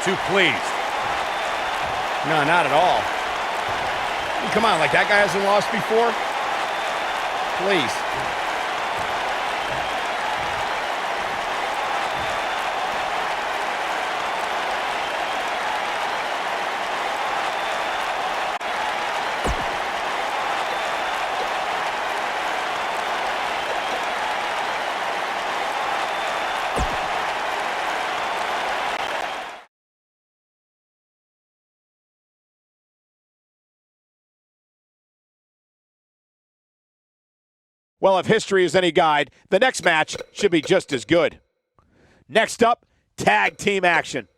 too pleased. No, not at all. Come on, like that guy hasn't lost before? Please. Well, if history is any guide, the next match should be just as good. Next up, tag team action.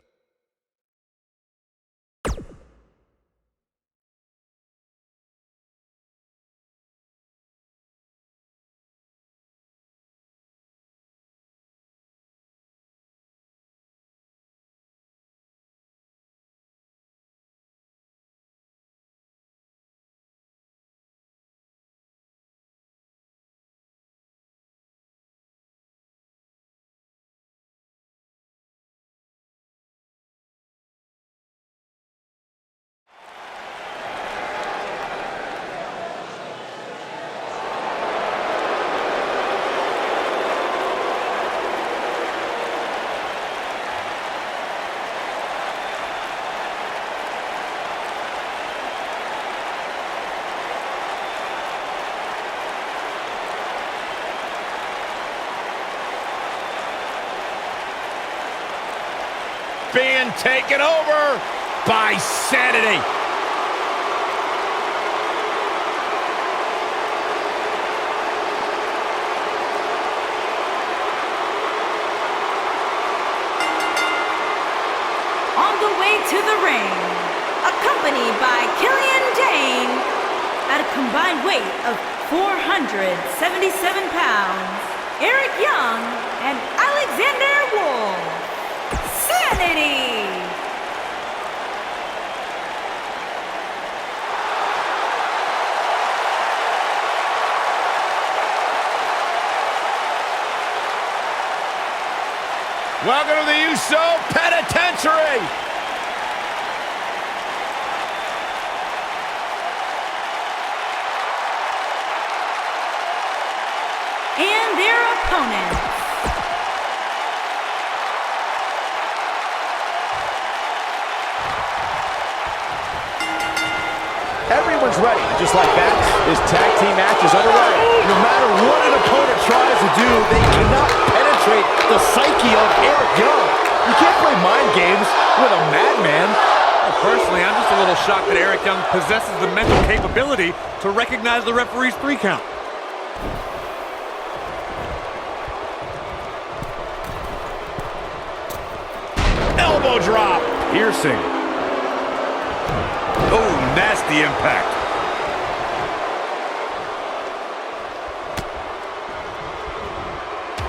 Being taken over by Sanity. On the way to the ring, accompanied by Killian Dane, at a combined weight of 477 pounds, Eric Young and Alexander Wolf. Sanity! Welcome to the USO Penitentiary. And their opponents. Everyone's ready. Just like that, this tag team match is underway. No matter what an opponent tries to do, they cannot penetrate the psyche of Eric Young. You can't play mind games with a madman. Well, personally, I'm just a little shocked that Eric Young possesses the mental capability to recognize the referee's 3 count. Elbow drop. Piercing. Oh, nasty impact.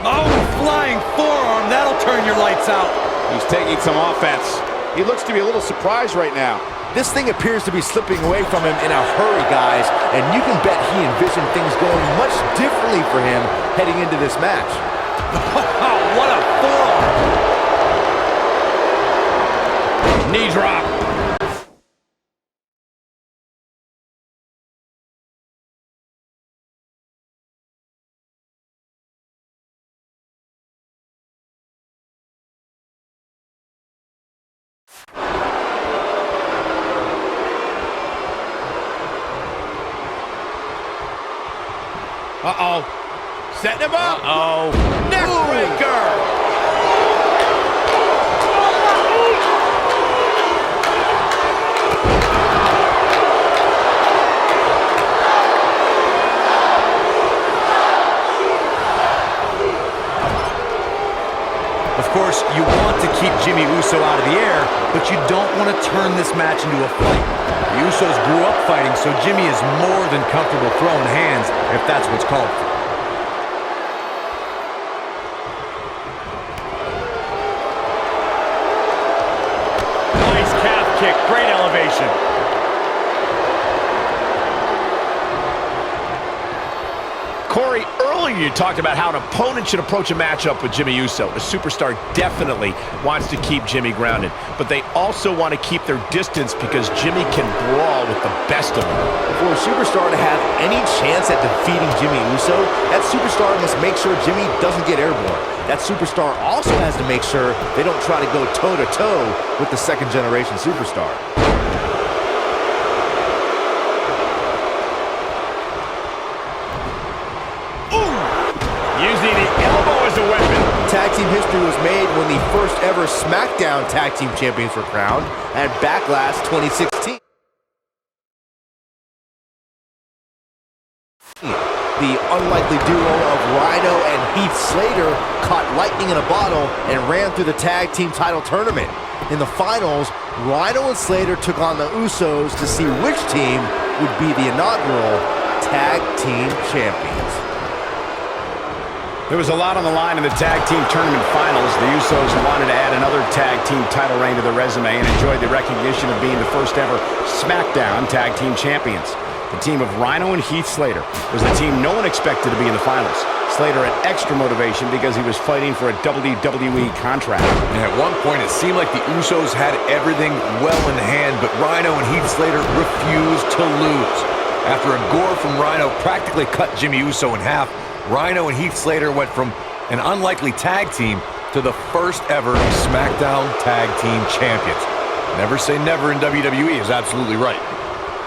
Oh, flying forearm. That'll turn your lights out. He's taking some offense. He looks to be a little surprised right now. This thing appears to be slipping away from him in a hurry, guys, and you can bet he envisioned things going much differently for him heading into this match. What a forearm. Knee drop. Uh-oh. Setting him up. Uh-oh. Neckbreaker. Of course, you want to keep Jimmy Uso out of the air, but you don't want to turn this match into a fight. The Usos grew up fighting, so Jimmy is more than comfortable throwing hands if that's what's called for. Nice calf kick. Great elevation. Corey, early Earlier, you talked about how an opponent should approach a matchup with Jimmy Uso. A superstar definitely wants to keep Jimmy grounded, but they also want to keep their distance because Jimmy can brawl with the best of them. For a superstar to have any chance at defeating Jimmy Uso, that superstar must make sure Jimmy doesn't get airborne. That superstar also has to make sure they don't try to go toe-to-toe with the second-generation superstar. Using the elbow as a weapon. Tag team history was made when the first ever SmackDown Tag Team Champions were crowned at Backlash 2016. The unlikely duo of Rhino and Heath Slater caught lightning in a bottle and ran through the tag team title tournament. In the finals, Rhino and Slater took on the Usos to see which team would be the inaugural Tag Team Champions. There was a lot on the line in the tag team tournament finals. The Usos wanted to add another tag team title reign to their resume and enjoyed the recognition of being the first ever SmackDown Tag Team Champions. The team of Rhino and Heath Slater was the team no one expected to be in the finals. Slater had extra motivation because he was fighting for a WWE contract. And at one point, it seemed like the Usos had everything well in hand, but Rhino and Heath Slater refused to lose. After a gore from Rhino practically cut Jimmy Uso in half, Rhino and Heath Slater went from an unlikely tag team to the first ever SmackDown Tag Team Champions. Never say never in WWE is absolutely right.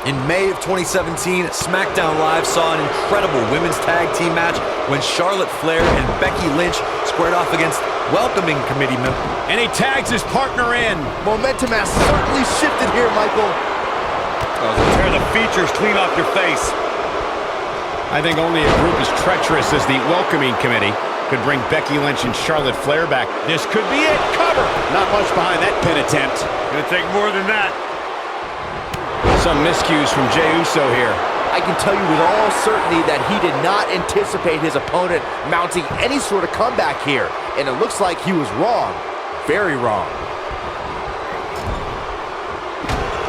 In May of 2017, SmackDown Live saw an incredible women's tag team match when Charlotte Flair and Becky Lynch squared off against welcoming committee members. And he tags his partner in. Momentum has certainly shifted here, Michael. Tear the features clean off your face. I think only a group as treacherous as the welcoming committee could bring Becky Lynch and Charlotte Flair back. This could be it. Cover. Not much behind that pin attempt. Gonna take more than that. Some miscues from Jey Uso here. I can tell you with all certainty that he did not anticipate his opponent mounting any sort of comeback here. And it looks like he was wrong. Very wrong.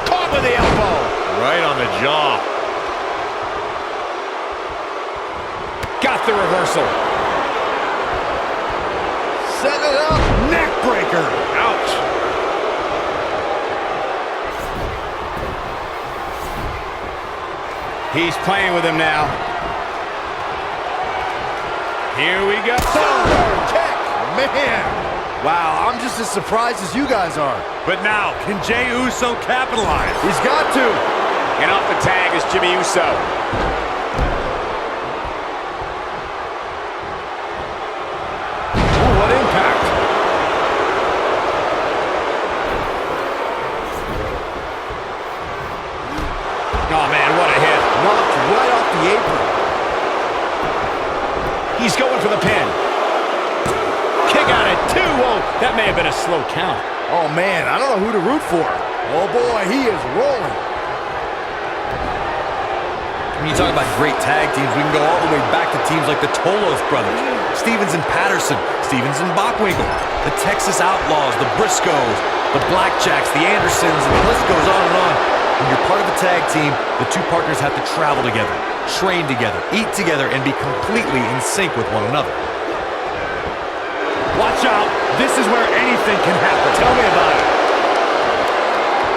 Caught with the elbow. Right on the jaw. Got the reversal. Set it up. Neck breaker. Ouch. He's playing with him now. Here we go. Kick. Man. Wow, I'm just as surprised as you guys are. But now, can Jey Uso capitalize? He's got to. And off the tag is Jimmy Uso. Ooh, what impact. Oh, man, what a hit. Knocked right off the apron. He's going for the pin. Kick out at 2. Whoa, that may have been a slow count. Oh, man, I don't know who to root for. Oh, boy, he is rolling. When you talk about great tag teams, we can go all the way back to teams like the Tolos brothers, Stevens and Patterson, Stevens and Bockwinkel, the Texas Outlaws, the Briscoes, the Blackjacks, the Andersons, and the list goes on and on. When you're part of a tag team, the two partners have to travel together, train together, eat together, and be completely in sync with one another. Watch out. This is where anything can happen. Tell me about it.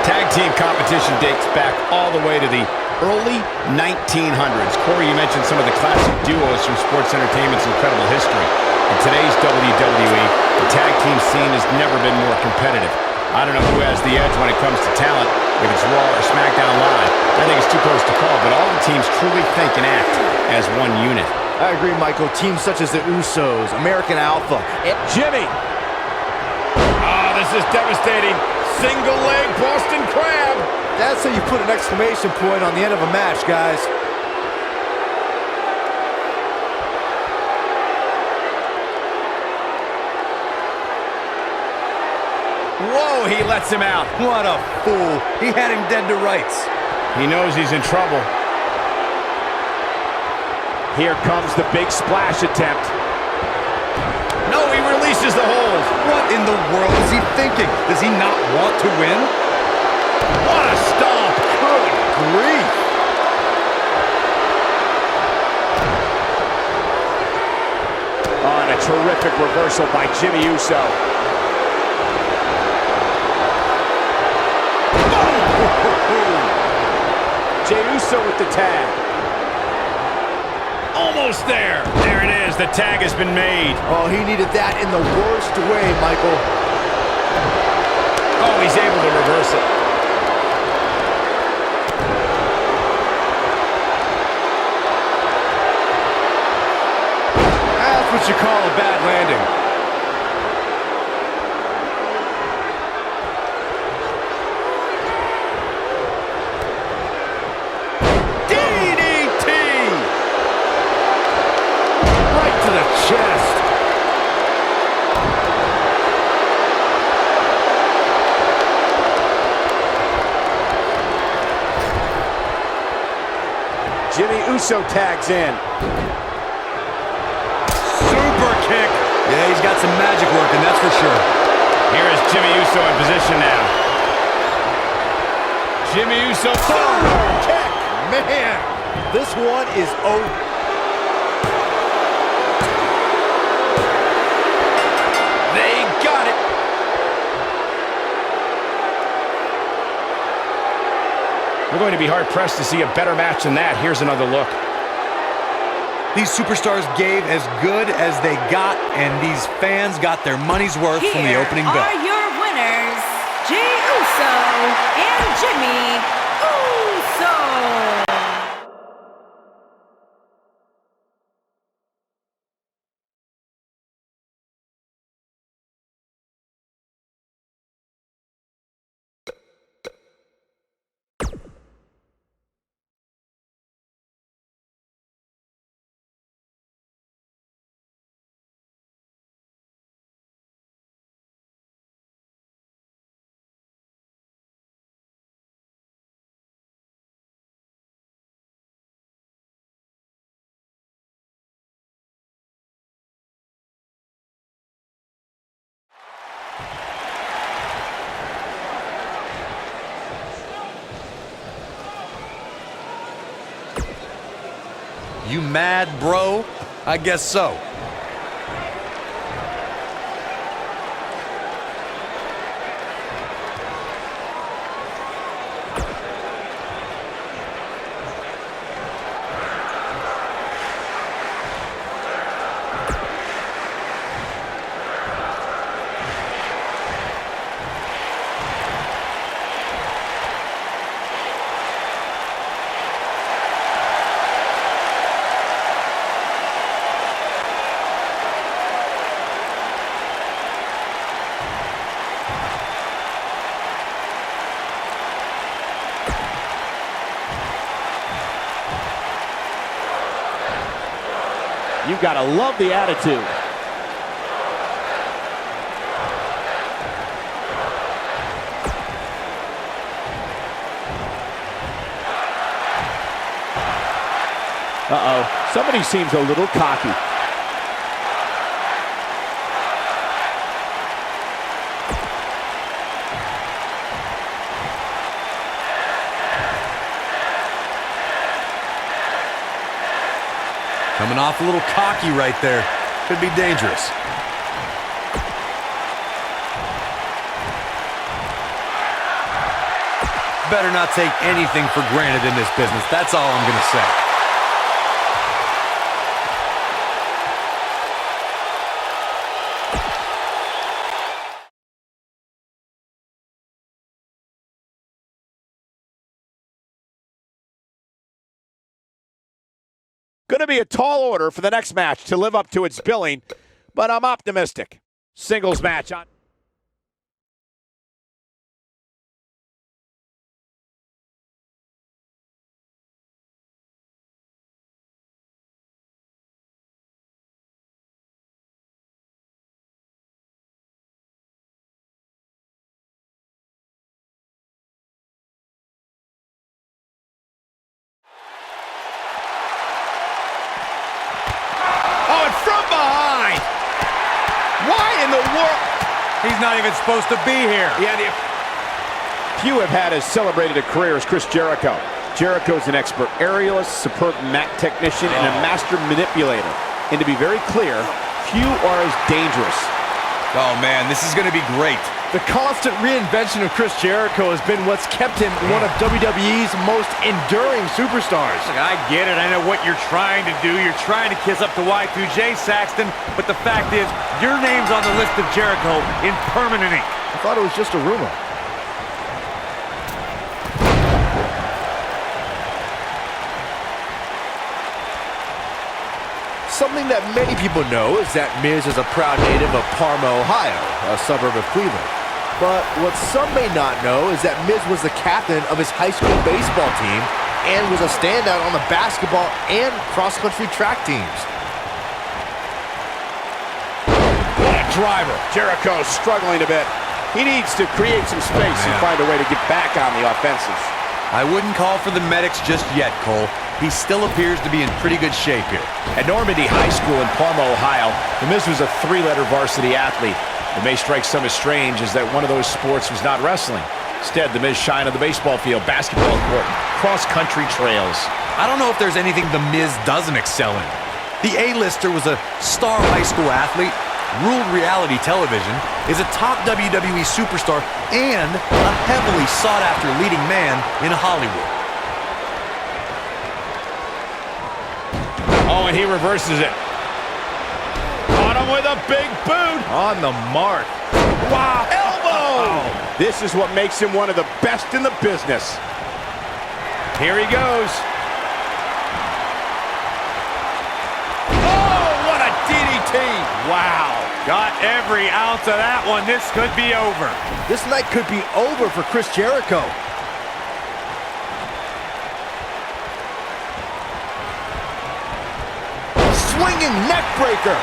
Tag team competition dates back all the way to the early 1900s. Corey, you mentioned some of the classic duos from sports entertainment's incredible history. In today's WWE, the tag team scene has never been more competitive. I don't know who has the edge when it comes to talent, if it's Raw or SmackDown Live. I think it's too close to call, but all the teams truly think and act as one unit. I agree, Michael. Teams such as the Usos, American Alpha, and Jimmy. Oh, this is devastating. Single leg Boston Crab. that's how you put an exclamation point on the end of a match, guys. Whoa, he lets him out. What a fool. He had him dead to rights. He knows he's in trouble. Here comes the big splash attempt. No, he releases the hold. What in the world is he thinking? Does he not want to win? What a stomp. Good grief. Oh, and a terrific reversal by Jimmy Uso. Jey Uso with the tag. Almost there. There it is. The tag has been made. Oh, he needed that in the worst way, Michael. Oh, he's able to reverse it. That's what you call a bad landing. DDT! Right to the chest. Jimmy Uso tags in. Super kick. Yeah, he's got some magic working, that's for sure. Here is Jimmy Uso in position now. Jimmy Uso. Kick. Man, this one is over. They got it. We're going to be hard-pressed to see a better match than that. Here's another look. These superstars gave as good as they got, and these fans got their money's worth from the opening bell. Here are your winners, Jey Uso and Jimmy Uso. You mad, bro? I guess so. You gotta love the attitude. Uh-oh, somebody seems a little cocky. Coming off a little cocky right there. Could be dangerous. Better not take anything for granted in this business. That's all I'm going to say. Going to be a tall order for the next match to live up to its billing, but I'm optimistic. Singles match on. From behind. Why in the world? He's not even supposed to be here. Few have had as celebrated a career as Chris Jericho. Jericho's an expert aerialist, superb mat technician, and a master manipulator. And to be very clear, few are as dangerous. Oh, man, this is going to be great. The constant reinvention of Chris Jericho has been what's kept him one of WWE's most enduring superstars. Look, I get it. I know what you're trying to do. You're trying to kiss up to Y2J, Saxton. But the fact is, your name's on the list of Jericho in permanent ink. I thought it was just a rumor. Something that many people know is that Miz is a proud native of Parma, Ohio, a suburb of Cleveland. But what some may not know is that Miz was the captain of his high school baseball team and was a standout on the basketball and cross-country track teams. What a driver. Jericho struggling a bit. He needs to create some space and find a way to get back on the offensive. I wouldn't call for the medics just yet, Cole. He still appears to be in pretty good shape here. At Normandy High School in Parma, Ohio, The Miz was a three-letter varsity athlete. What may strike some as strange is that one of those sports was not wrestling. Instead, The Miz shined on the baseball field, basketball court, cross-country trails. I don't know if there's anything The Miz doesn't excel in. The A-lister was a star high school athlete, ruled reality television, is a top WWE superstar, and a heavily sought-after leading man in Hollywood. Oh, and he reverses it. Caught him with a big boot. On the mark. Wow, elbow! This is what makes him one of the best in the business. Here he goes. Oh, what a DDT! Wow. Got every ounce of that one. This could be over. This night could be over for Chris Jericho. Swinging neck breaker.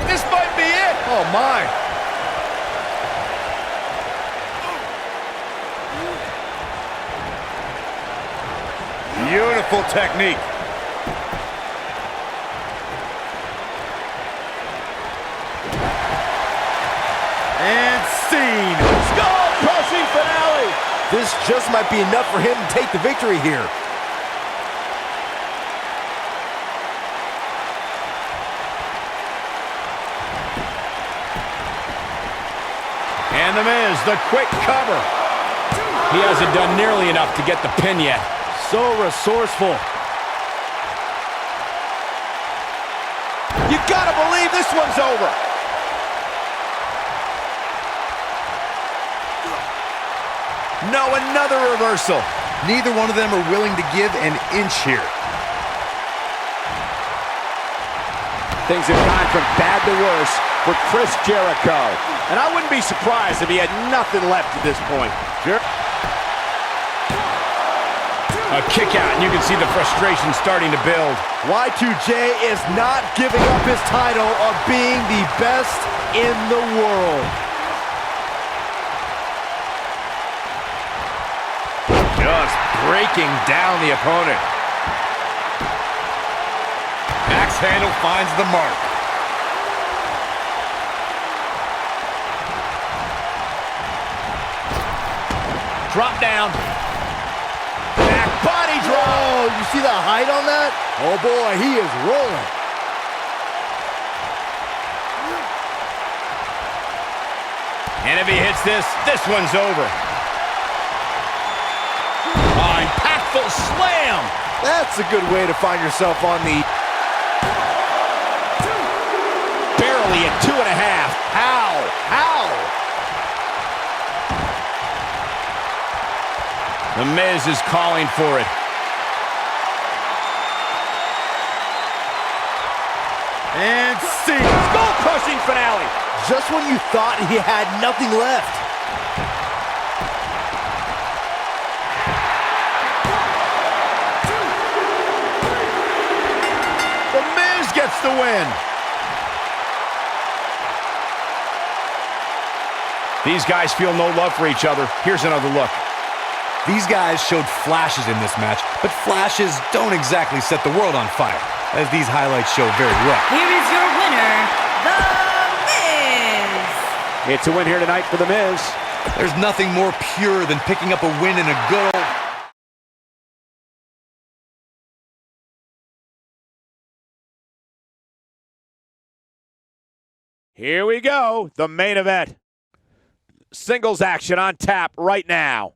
This might be it. Oh my. Beautiful technique. And scene. Skull-crushing finale. This just might be enough for him to take the victory here. And The Miz, the quick cover. He hasn't done nearly enough to get the pin yet. So resourceful. You gotta believe this one's over. No, another reversal. Neither one of them are willing to give an inch here. Things have gone from bad to worse for Chris Jericho. And I wouldn't be surprised if he had nothing left at this point. A kick out, and you can see the frustration starting to build. Y2J is not giving up his title of being the best in the world. Just breaking down the opponent. Axe handle finds the mark. Drop down. Back body drop. Oh, you see the height on that? Oh boy, he is rolling. And if he hits this, this one's over. Oh, impactful slam. That's a good way to find yourself on the... Barely at 2.5. How? How? The Miz is calling for it. And see. Skull-crushing finale. Just when you thought he had nothing left. The Miz gets the win. These guys feel no love for each other. Here's another look. These guys showed flashes in this match, but flashes don't exactly set the world on fire, as these highlights show very well. Here is your winner, The Miz. It's a win here tonight for The Miz. There's nothing more pure than picking up a win in a good old... Here we go, the main event. Singles action on tap right now.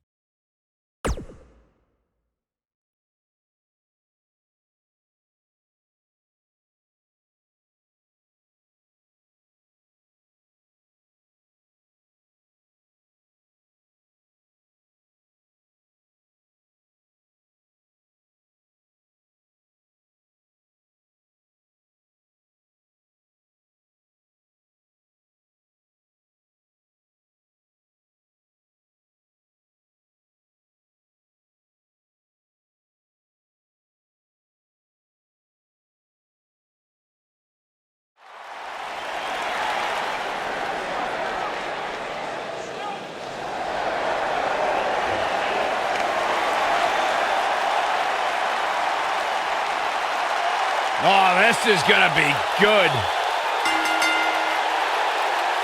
Oh, this is gonna be good.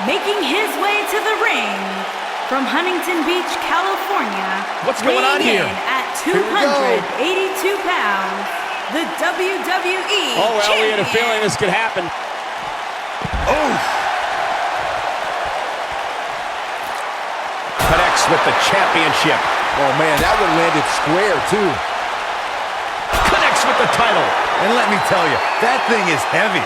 Making his way to the ring from Huntington Beach, California. What's going on weighing here? in at 282 pounds, the WWE Oh, well, champion. we had a feeling this could happen. Oh! Connects with the championship. Oh, man, that would have landed square, too. Connects with the title. And let me tell you, that thing is heavy.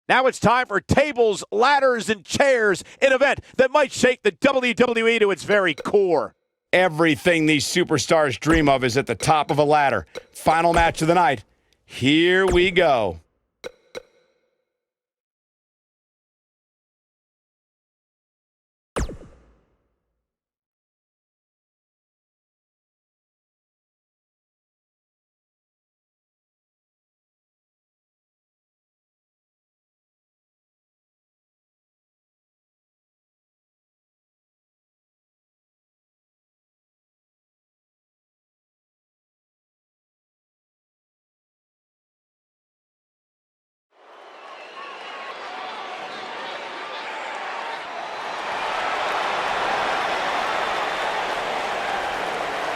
Now it's time for tables, ladders, and chairs, an event that might shake the WWE to its very core. Everything these superstars dream of is at the top of a ladder. Final match of the night. Here we go.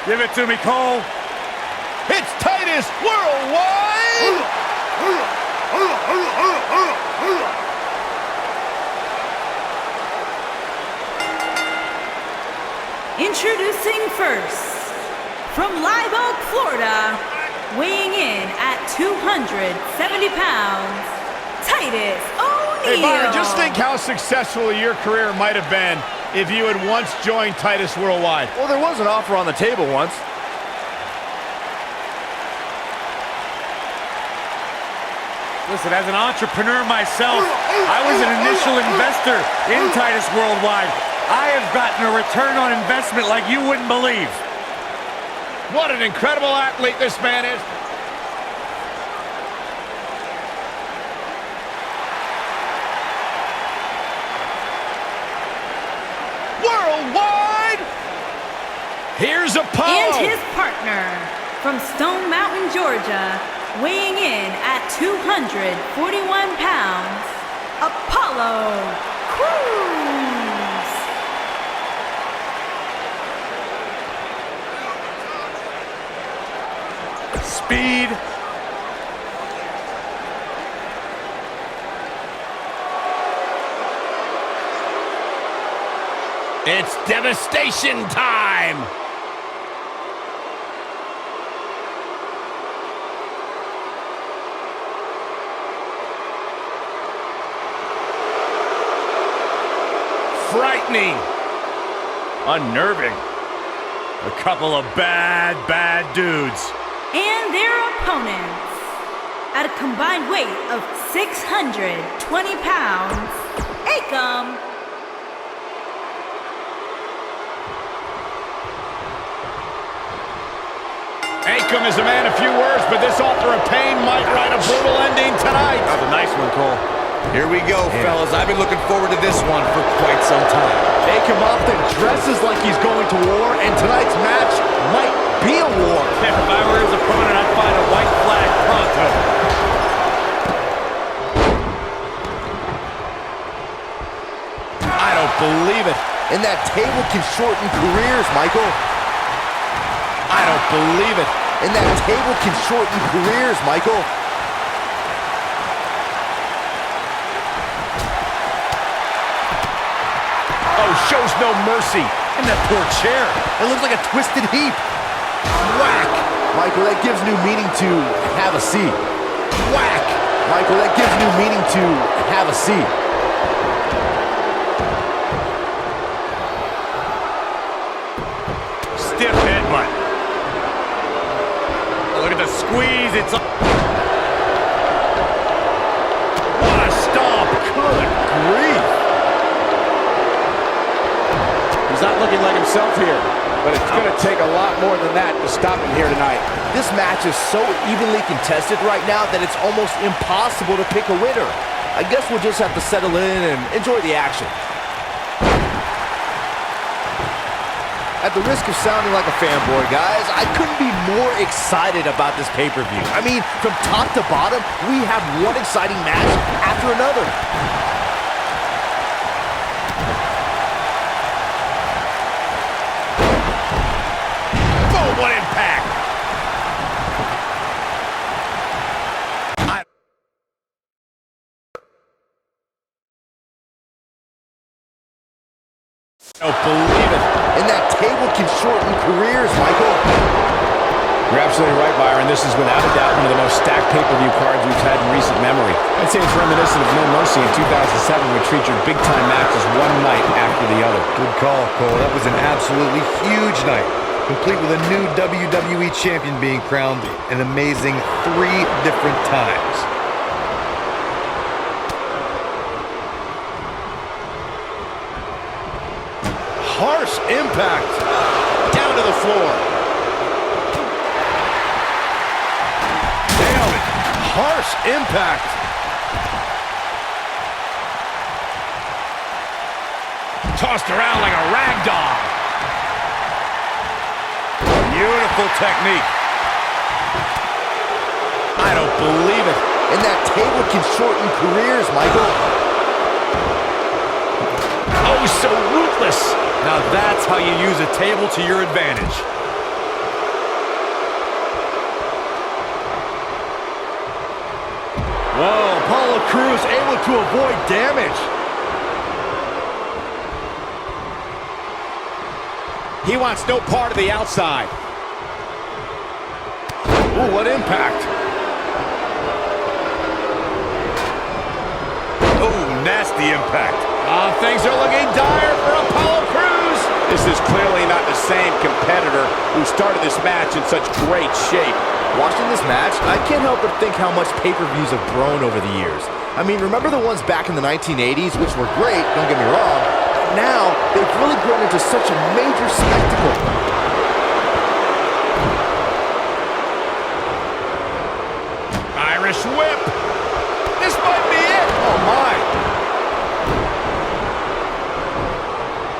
Give it to me, Cole. It's Titus Worldwide! Introducing first, from Live Oak, Florida, weighing in at 270 pounds, Titus O'Neil. Hey, Byron, just think how successful your career might have been if you had once joined Titus Worldwide. Well, there was an offer on the table once. Listen, as an entrepreneur myself, I was an initial investor in Titus Worldwide. I have gotten a return on investment like you wouldn't believe. What an incredible athlete this man is. Worldwide! Here's Apollo! And his partner, from Stone Mountain, Georgia, weighing in at 241 pounds, Apollo Crews. speed. It's devastation time! Frightening! Unnerving. A couple of bad dudes. And their opponents, at a combined weight of 620 pounds, Akam. Akam is a man of few words, but this author of pain might write a brutal ending tonight. That was a nice one, Cole. Here we go, fellas. I've been looking forward to this one for quite some time. Akam often dresses like he's going to war, and tonight's match might be a war. If I were his opponent, I'd find a white flag pronto. I don't believe it. And that table can shorten careers, Michael. I don't believe it. And that table can shorten careers, Michael. Oh, shows no mercy. And that poor chair. It looks like a twisted heap. Whack! Michael, that gives new meaning to have a seat. Whack! Michael, that gives new meaning to have a seat. Stiff headbutt. Look at the squeeze. It's what a stomp. Good grief. He's not looking like himself here, but it's going to take a lot more than that to stop him here tonight. This match is so evenly contested right now that it's almost impossible to pick a winner. I guess we'll just have to settle in and enjoy the action. At the risk of sounding like a fanboy, guys, I couldn't be more excited about this pay-per-view. I mean, from top to bottom, we have one exciting match after another. Oh, what impact! I don't believe it. And that table can shorten careers, Michael. You're absolutely right, Byron. This is without a doubt one of the most stacked pay-per-view cards we've had in recent memory. I'd say it's reminiscent of No Mercy in 2007, which featured big-time matches one night after the other. Good call, Cole. That was an absolutely huge night, complete with a new WWE champion being crowned an amazing 3 different times. Harsh impact. Down to the floor. Nailed it. Harsh impact. Tossed around like a rag doll. Beautiful technique. I don't believe it. And that table can shorten careers, Michael. Oh, so ruthless. Now that's how you use a table to your advantage. Whoa, Apollo Crews able to avoid damage. He wants no part of the outside. Ooh, what impact. Oh, nasty impact. Things are looking dire for Apollo Crews. This is clearly not the same competitor who started this match in such great shape. Watching this match, I can't help but think how much pay-per-views have grown over the years. I mean, remember the ones back in the 1980s, which were great, don't get me wrong. Now, they've really grown into such a major spectacle. Irish whip. This might be it. Oh, my.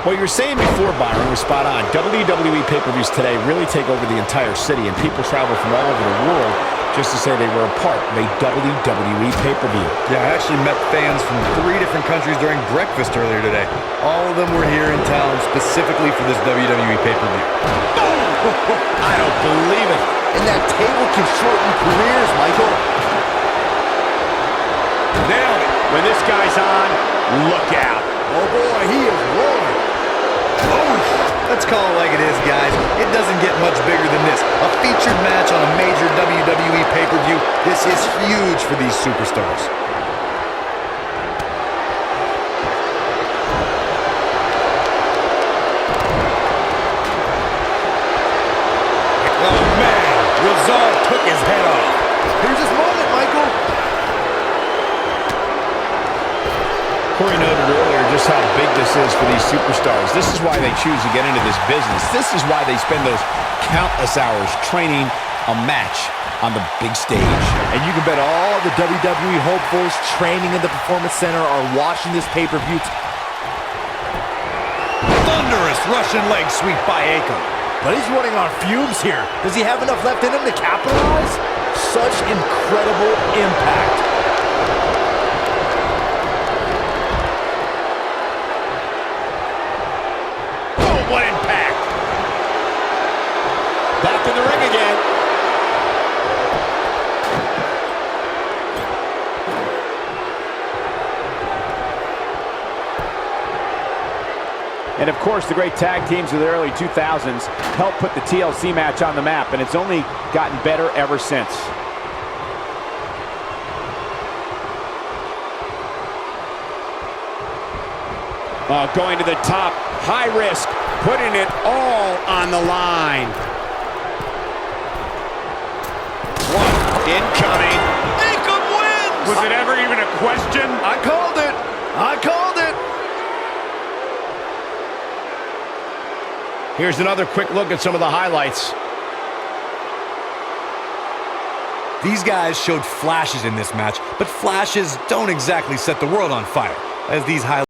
What you were saying before, Byron, was spot on. WWE pay-per-views today really take over the entire city, and people travel from all over the world just to say they were a part of a WWE pay-per-view. Yeah, I actually met fans from 3 different countries during breakfast earlier today. All of them were here in town specifically for this WWE pay-per-view. I don't believe it. and that table can shorten careers, Michael. Nailed it. When this guy's on, look out. Oh boy, he is rolling. Oh, let's call it like it is, guys. It doesn't get much bigger than this. A featured match on a major WWE pay-per-view. This is huge for these superstars. Oh, man. Rizal took his head off. Here's his moment, Michael. Corey noted earlier just how big this is for these superstars. This is why they choose to get into this business. This is why they spend those countless hours training a match on the big stage. And you can bet all the WWE hopefuls training in the Performance Center are watching this pay-per-view. Thunderous Russian leg sweep by Aiko. But he's running on fumes here. Does he have enough left in him to capitalize? Such incredible impact. Oh, what impact. Back in the ring again. And of course, the great tag teams of the early 2000s helped put the TLC match on the map, and it's only gotten better ever since. Going to the top, high risk, putting it all on the line. Incoming. Jacob wins! Was it ever even a question? I called it. I called it. Here's another quick look at some of the highlights. These guys showed flashes in this match, but flashes don't exactly set the world on fire, as these highlights